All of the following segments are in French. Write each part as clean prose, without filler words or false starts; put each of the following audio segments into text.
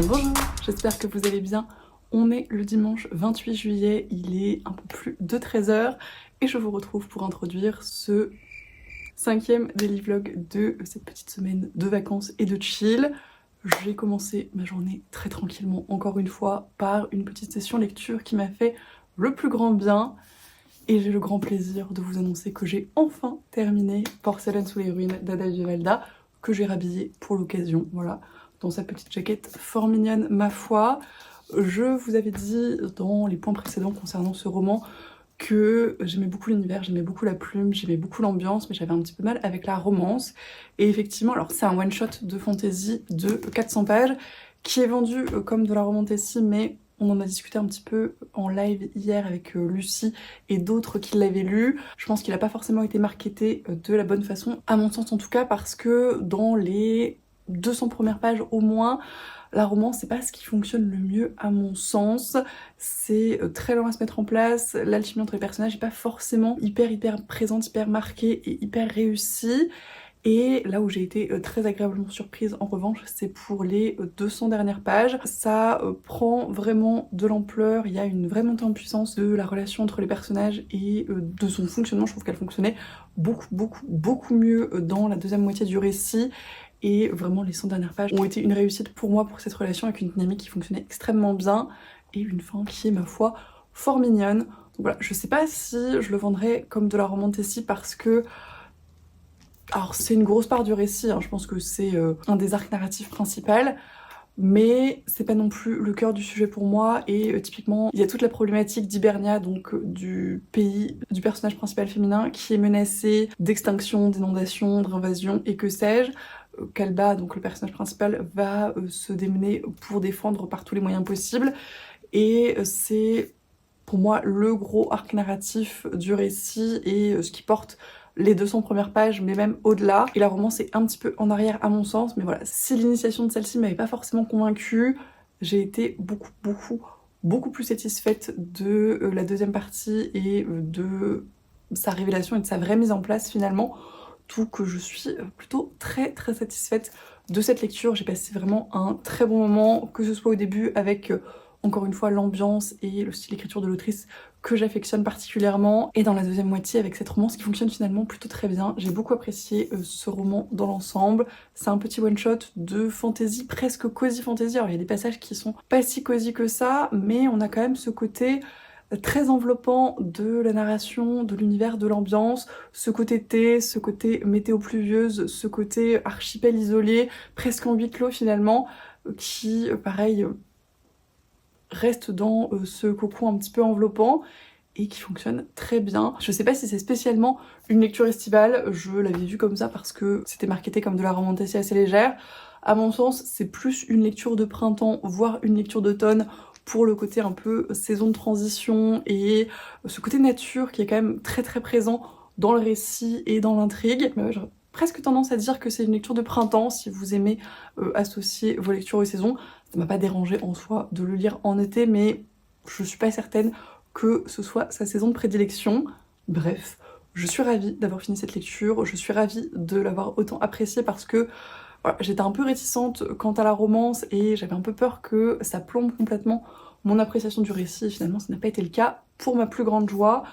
Bonjour, j'espère que vous allez bien. On est le dimanche 28 juillet, il est un peu plus de 13 h et je vous retrouve pour introduire ce 5e daily vlog de cette petite semaine de vacances et de chill. J'ai commencé ma journée très tranquillement, encore une fois, par une petite session lecture qui m'a fait le plus grand bien. Et j'ai le grand plaisir de vous annoncer que j'ai enfin terminé Porcelaine sous les ruines d'Ada Vivalda, que j'ai rhabillé pour l'occasion, voilà, dans sa petite jaquette fort mignonne ma foi. Je vous avais dit dans les points précédents concernant ce roman que j'aimais beaucoup l'univers, j'aimais beaucoup la plume, j'aimais beaucoup l'ambiance, mais j'avais un petit peu mal avec la romance. Et effectivement, alors c'est un one-shot de fantasy de 400 pages qui est vendu comme de la romantasy, mais on en a discuté un petit peu en live hier avec Lucie et d'autres qui l'avaient lu. Je pense qu'il n'a pas forcément été marketé de la bonne façon, à mon sens en tout cas, parce que dans les 200 premières pages au moins, la romance, c'est pas ce qui fonctionne le mieux à mon sens. C'est très lent à se mettre en place, l'alchimie entre les personnages n'est pas forcément hyper présente, hyper marquée et hyper réussie. Et là où j'ai été très agréablement surprise en revanche, c'est pour les 200 dernières pages. Ça prend vraiment de l'ampleur, il y a une vraie montée en puissance de la relation entre les personnages et de son fonctionnement. Je trouve qu'elle fonctionnait beaucoup mieux dans la deuxième moitié du récit. Et vraiment les 100 dernières pages ont été une réussite pour moi pour cette relation, avec une dynamique qui fonctionnait extrêmement bien et une fin qui est ma foi fort mignonne. Donc voilà, je sais pas si je le vendrais comme de la romantasy parce que... Alors c'est une grosse part du récit, hein. Je pense que c'est un des arcs narratifs principaux, mais c'est pas non plus le cœur du sujet pour moi. Et typiquement, il y a toute la problématique d'Hibernia, donc du pays du personnage principal féminin, qui est menacé d'extinction, d'inondation, d'invasion et que sais-je. Kalba, donc le personnage principal, va se démener pour défendre par tous les moyens possibles. Et c'est pour moi le gros arc narratif du récit et ce qui porte les 200 premières pages, mais même au-delà. Et la romance est un petit peu en arrière à mon sens, mais voilà, si l'initiation de celle-ci m'avait pas forcément convaincue, j'ai été beaucoup plus satisfaite de la deuxième partie et de sa révélation et de sa vraie mise en place finalement. Tout que je suis plutôt très satisfaite de cette lecture. J'ai passé vraiment un très bon moment, que ce soit au début avec encore une fois l'ambiance et le style d'écriture de l'autrice que j'affectionne particulièrement, et dans la deuxième moitié avec cette romance qui fonctionne finalement plutôt très bien. J'ai beaucoup apprécié ce roman dans l'ensemble. C'est un petit one-shot de fantasy, presque cosy fantasy. Alors il y a des passages qui sont pas si cosy que ça, mais on a quand même ce côté très enveloppant de la narration, de l'univers, de l'ambiance, ce côté thé, ce côté météo pluvieuse, ce côté archipel isolé, presque en huis clos finalement, qui, pareil, reste dans ce cocon un petit peu enveloppant et qui fonctionne très bien. Je sais pas si c'est spécialement une lecture estivale, je l'avais vu comme ça parce que c'était marketé comme de la romantasy assez légère. À mon sens, c'est plus une lecture de printemps, voire une lecture d'automne, pour le côté un peu saison de transition et ce côté nature qui est quand même très présent dans le récit et dans l'intrigue. J'aurais presque tendance à dire que c'est une lecture de printemps si vous aimez associer vos lectures aux saisons. Ça m'a pas dérangé en soi de le lire en été, mais je suis pas certaine que ce soit sa saison de prédilection. Bref, je suis ravie d'avoir fini cette lecture, je suis ravie de l'avoir autant appréciée parce que voilà, j'étais un peu réticente quant à la romance et j'avais un peu peur que ça plombe complètement mon appréciation du récit. Finalement, ça n'a pas été le cas. Pour ma plus grande joie,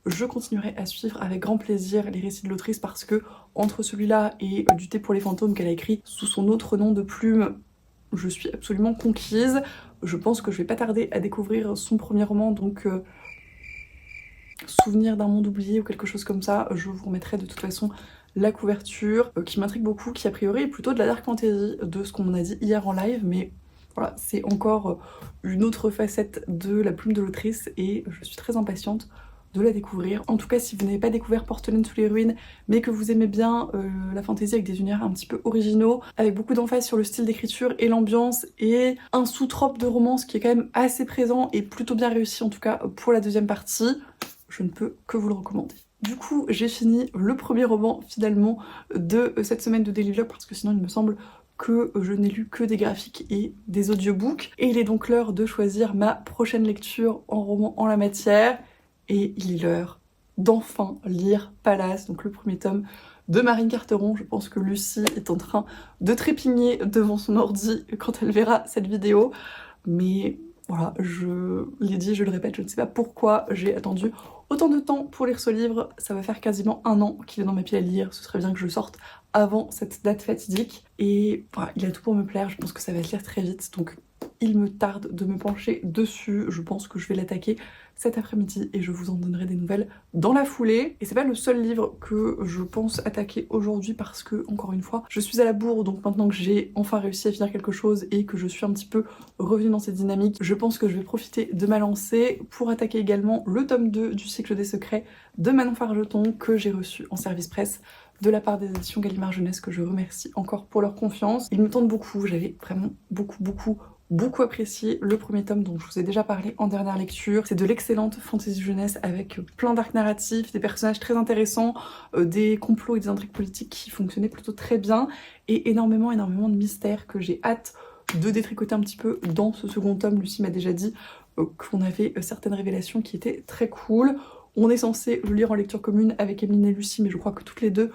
je continuerai à suivre avec grand plaisir les récits de l'autrice parce que entre celui-là et Du thé pour les fantômes qu'elle a écrit sous son autre nom de plume, je suis absolument conquise. Je pense que je vais pas tarder à découvrir son premier roman, donc Souvenir d'un monde oublié ou quelque chose comme ça. Je vous remettrai de toute façon la couverture qui m'intrigue beaucoup, qui a priori est plutôt de la dark fantasy de ce qu'on a dit hier en live, mais voilà, c'est encore une autre facette de la plume de l'autrice et je suis très impatiente de la découvrir. En tout cas, si vous n'avez pas découvert Porcelaine sous les ruines, mais que vous aimez bien la fantasy avec des univers un petit peu originaux, avec beaucoup d'emphase sur le style d'écriture et l'ambiance, et un sous-trope de romance qui est quand même assez présent et plutôt bien réussi en tout cas pour la deuxième partie, je ne peux que vous le recommander. Du coup, j'ai fini le premier roman finalement de cette semaine de daily vlog parce que sinon il me semble que je n'ai lu que des graphiques et des audiobooks. Et il est donc l'heure de choisir ma prochaine lecture en roman en la matière. Et il est l'heure d'enfin lire Palace, donc le premier tome de Marine Carteron. Je pense que Lucie est en train de trépigner devant son ordi quand elle verra cette vidéo. Mais voilà, je l'ai dit, je le répète, je ne sais pas pourquoi j'ai attendu autant de temps pour lire ce livre. Ça va faire quasiment 1 an qu'il est dans ma pile à lire. Ce serait bien que je le sorte avant cette date fatidique. Et voilà, il a tout pour me plaire. Je pense que ça va se lire très vite. Donc il me tarde de me pencher dessus. Je pense que je vais l'attaquer cet après-midi et je vous en donnerai des nouvelles dans la foulée. Et c'est pas le seul livre que je pense attaquer aujourd'hui parce que, encore une fois, je suis à la bourre. Donc maintenant que j'ai enfin réussi à finir quelque chose et que je suis un petit peu revenue dans cette dynamique, je pense que je vais profiter de ma lancée pour attaquer également le tome 2 du cycle des secrets de Manon Fargeton que j'ai reçu en service presse de la part des éditions Gallimard Jeunesse, que je remercie encore pour leur confiance. Il me tente beaucoup, j'avais vraiment beaucoup apprécié le premier tome dont je vous ai déjà parlé en dernière lecture. C'est de l'excellente fantasy jeunesse avec plein d'arcs narratifs, des personnages très intéressants, des complots et des intrigues politiques qui fonctionnaient plutôt très bien et énormément de mystères que j'ai hâte de détricoter un petit peu dans ce second tome. Lucie m'a déjà dit qu'on avait certaines révélations qui étaient très cool. On est censé le lire en lecture commune avec Emeline et Lucie, mais je crois que toutes les deux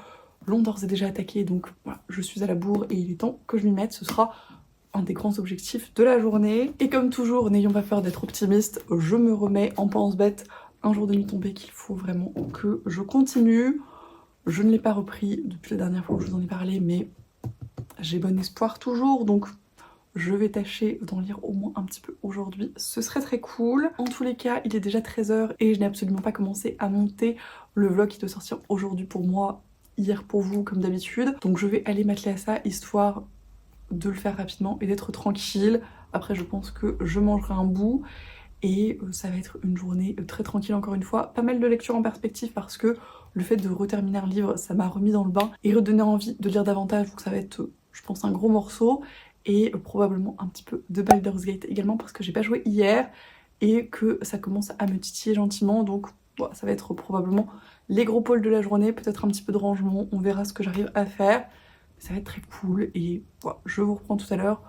l'ont d'ores et déjà attaqué, donc voilà, je suis à la bourre et il est temps que je m'y mette. Ce sera un des grands objectifs de la journée. Et comme toujours, n'ayons pas peur d'être optimiste, je me remets en pense-bête un jour de nuit tombée qu'il faut vraiment que je continue. Je ne l'ai pas repris depuis la dernière fois que je vous en ai parlé, mais j'ai bon espoir toujours, donc je vais tâcher d'en lire au moins un petit peu aujourd'hui. Ce serait très cool. En tous les cas, il est déjà 13h et je n'ai absolument pas commencé à monter le vlog qui doit sortir aujourd'hui pour moi, hier pour vous comme d'habitude. Donc je vais aller m'atteler à ça histoire de le faire rapidement et d'être tranquille. Après je pense que je mangerai un bout et ça va être une journée très tranquille encore une fois. Pas mal de lectures en perspective parce que le fait de reterminer un livre, ça m'a remis dans le bain et redonné envie de lire davantage. Donc ça va être, je pense, un gros morceau. Et probablement un petit peu de Baldur's Gate également parce que j'ai pas joué hier et que ça commence à me titiller gentiment. Donc voilà, ça va être probablement les gros pôles de la journée, peut-être un petit peu de rangement, on verra ce que j'arrive à faire. Ça va être très cool et voilà, je vous reprends tout à l'heure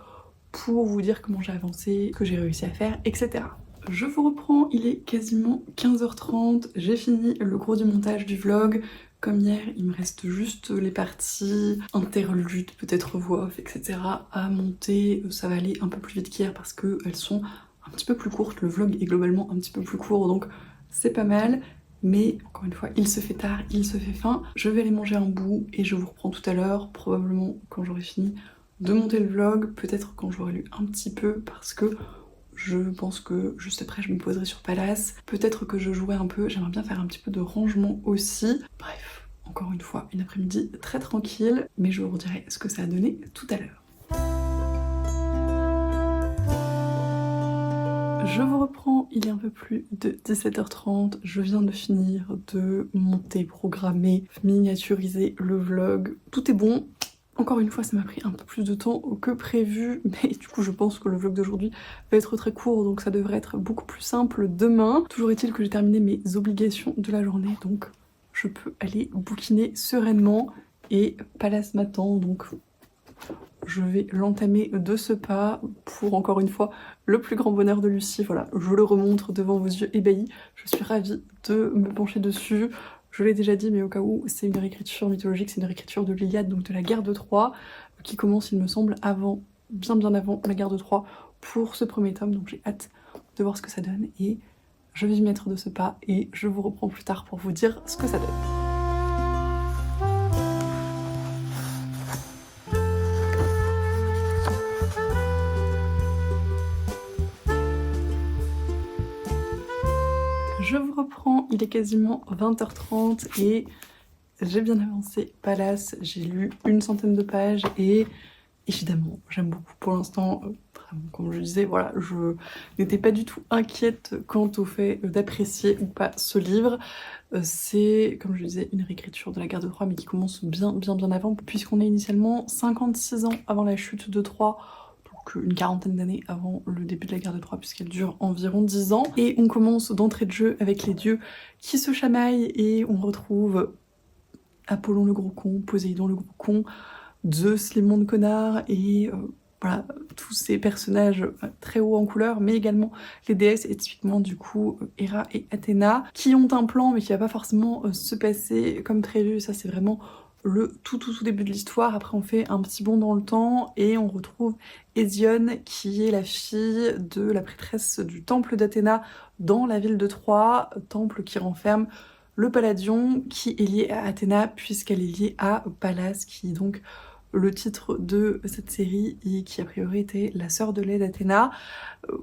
pour vous dire comment j'ai avancé, ce que j'ai réussi à faire, etc. Je vous reprends, il est quasiment 15h30, j'ai fini le gros du montage du vlog. Comme hier, il me reste juste les parties interludes, peut-être voix off, etc. à monter. Ça va aller un peu plus vite qu'hier parce qu'elles sont un petit peu plus courtes. Le vlog est globalement un petit peu plus court, donc c'est pas mal. Mais encore une fois, il se fait tard, il se fait faim. Je vais aller manger un bout et je vous reprends tout à l'heure, probablement quand j'aurai fini de monter le vlog, peut-être quand j'aurai lu un petit peu parce que je pense que juste après je me poserai sur Palace. Peut-être que je jouerai un peu, j'aimerais bien faire un petit peu de rangement aussi. Bref, encore une fois, une après-midi très tranquille, mais je vous redirai ce que ça a donné tout à l'heure. Je vous reprends, il est un peu plus de 17h30, je viens de finir de monter, programmer, miniaturiser le vlog. Tout est bon. Encore une fois, ça m'a pris un peu plus de temps que prévu, mais du coup je pense que le vlog d'aujourd'hui va être très court, donc ça devrait être beaucoup plus simple demain. Toujours est-il que j'ai terminé mes obligations de la journée, donc je peux aller bouquiner sereinement et Palace m'attend, donc je vais l'entamer de ce pas pour, encore une fois, le plus grand bonheur de Lucie. Voilà, je le remontre devant vos yeux ébahis. Je suis ravie de me pencher dessus. Je l'ai déjà dit, mais au cas où, c'est une réécriture mythologique, c'est une réécriture de l'Iliade, donc de la guerre de Troie, qui commence, il me semble, avant, bien avant la guerre de Troie, pour ce premier tome. Donc j'ai hâte de voir ce que ça donne et je vais y mettre de ce pas et je vous reprends plus tard pour vous dire ce que ça donne. Je vous reprends, il est quasiment 20h30 et j'ai bien avancé Palace, j'ai lu une centaine de pages et évidemment j'aime beaucoup pour l'instant, vraiment comme je disais, voilà, je n'étais pas du tout inquiète quant au fait d'apprécier ou pas ce livre. C'est, comme je disais, une réécriture de la guerre de Troie mais qui commence bien avant puisqu'on est initialement 56 ans avant la chute de Troie. Une quarantaine d'années avant le début de la guerre de Troie puisqu'elle dure environ 10 ans. Et on commence d'entrée de jeu avec les dieux qui se chamaillent et on retrouve Apollon le gros con, Poséidon le gros con, Zeus les mondes connards et voilà, tous ces personnages très hauts en couleur, mais également les déesses et typiquement du coup Héra et Athéna qui ont un plan mais qui va pas forcément se passer comme prévu. Ça c'est vraiment le tout début de l'histoire. Après on fait un petit bond dans le temps et on retrouve Hésione qui est la fille de la prêtresse du temple d'Athéna dans la ville de Troie, temple qui renferme le Palladion qui est lié à Athéna puisqu'elle est liée à Pallas qui est donc le titre de cette série et qui a priori était la sœur de lait d'Athéna.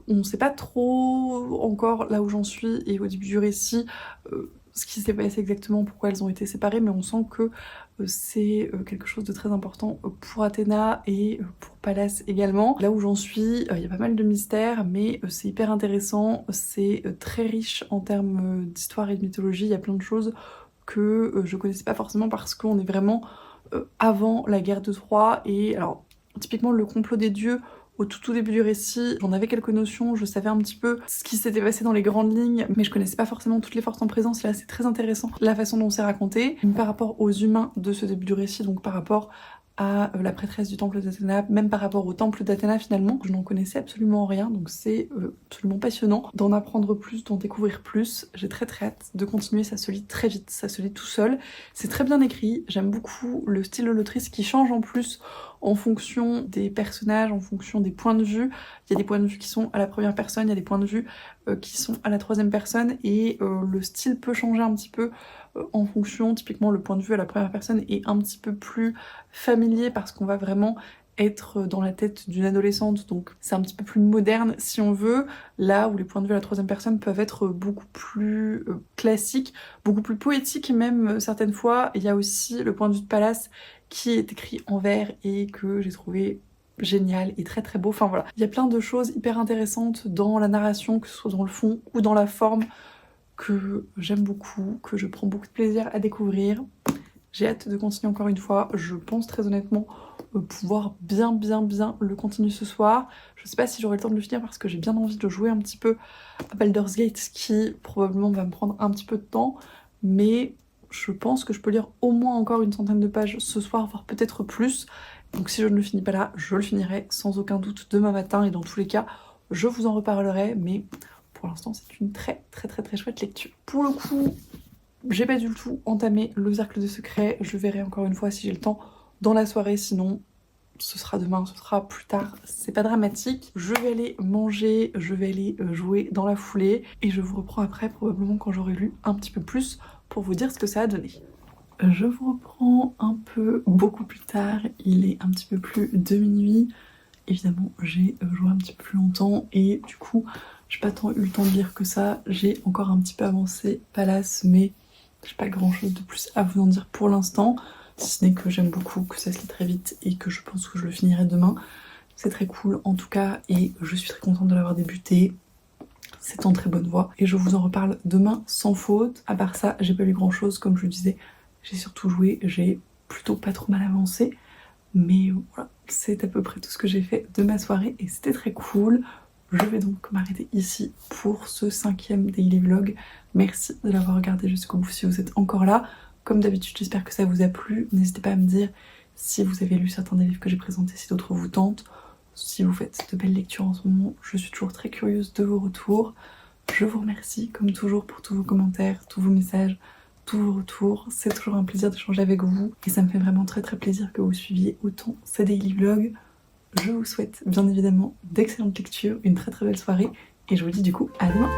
On ne sait pas trop encore là où j'en suis et au début du récit ce qui s'est passé exactement, pourquoi elles ont été séparées, mais on sent que c'est quelque chose de très important pour Athéna et pour Pallas également. Là où j'en suis, il y a pas mal de mystères, mais c'est hyper intéressant, c'est très riche en termes d'histoire et de mythologie, il y a plein de choses que je connaissais pas forcément parce qu'on est vraiment avant la guerre de Troie. Et alors typiquement le complot des dieux au tout début du récit, j'en avais quelques notions, je savais un petit peu ce qui s'était passé dans les grandes lignes, mais je connaissais pas forcément toutes les forces en présence. Là c'est très intéressant la façon dont c'est raconté, par rapport aux humains de ce début du récit, donc par rapport à la prêtresse du temple d'Athéna, même par rapport au temple d'Athéna finalement, je n'en connaissais absolument rien, donc c'est absolument passionnant d'en apprendre plus, d'en découvrir plus. J'ai très hâte de continuer, ça se lit très vite, ça se lit tout seul, c'est très bien écrit, j'aime beaucoup le style de l'autrice qui change en plus en fonction des personnages, en fonction des points de vue. Il y a des points de vue qui sont à la première personne, il y a des points de vue qui sont à la troisième personne, et le style peut changer un petit peu en fonction. Typiquement le point de vue à la première personne est un petit peu plus familier parce qu'on va vraiment être dans la tête d'une adolescente, donc c'est un petit peu plus moderne si on veut, là où les points de vue à la troisième personne peuvent être beaucoup plus classiques, beaucoup plus poétiques même certaines fois. Il y a aussi le point de vue de Pallas qui est écrit en vers et que j'ai trouvé génial et très beau. Enfin voilà, il y a plein de choses hyper intéressantes dans la narration, que ce soit dans le fond ou dans la forme, que j'aime beaucoup, que je prends beaucoup de plaisir à découvrir. J'ai hâte de continuer encore une fois, je pense très honnêtement pouvoir bien le continuer ce soir. Je sais pas si j'aurai le temps de le finir parce que j'ai bien envie de jouer un petit peu à Baldur's Gate, qui probablement va me prendre un petit peu de temps, mais je pense que je peux lire au moins encore une centaine de pages ce soir, voire peut-être plus. Donc si je ne le finis pas là, je le finirai sans aucun doute demain matin, et dans tous les cas, je vous en reparlerai, mais pour l'instant c'est une très chouette lecture. Pour le coup, j'ai pas du tout entamé le cercle de secrets, je verrai encore une fois si j'ai le temps dans la soirée, sinon ce sera demain, ce sera plus tard, c'est pas dramatique. Je vais aller manger, je vais aller jouer dans la foulée, et je vous reprends après, probablement quand j'aurai lu un petit peu plus, pour vous dire ce que ça a donné. Je vous reprends un peu beaucoup plus tard, il est un petit peu plus de minuit. Évidemment j'ai joué un petit peu plus longtemps et du coup j'ai pas tant eu le temps de lire que ça. J'ai encore un petit peu avancé Pallas, mais j'ai pas grand chose de plus à vous en dire pour l'instant, si ce n'est que j'aime beaucoup, que ça se lit très vite et que je pense que je le finirai demain. C'est très cool en tout cas et je suis très contente de l'avoir débuté. C'est en très bonne voie et je vous en reparle demain sans faute. À part ça, j'ai pas lu grand chose, comme je le disais, j'ai surtout joué, j'ai plutôt pas trop mal avancé, mais voilà, c'est à peu près tout ce que j'ai fait de ma soirée et c'était très cool. Je vais donc m'arrêter ici pour ce 5e daily vlog. Merci de l'avoir regardé jusqu'au bout si vous êtes encore là. Comme d'habitude, j'espère que ça vous a plu. N'hésitez pas à me dire si vous avez lu certains des livres que j'ai présentés, si d'autres vous tentent. Si vous faites de belles lectures en ce moment, je suis toujours très curieuse de vos retours. Je vous remercie comme toujours pour tous vos commentaires, tous vos messages, tous vos retours. C'est toujours un plaisir d'échanger avec vous et ça me fait vraiment très plaisir que vous suiviez autant ces daily vlogs. Je vous souhaite bien évidemment d'excellentes lectures, une très belle soirée et je vous dis du coup à demain.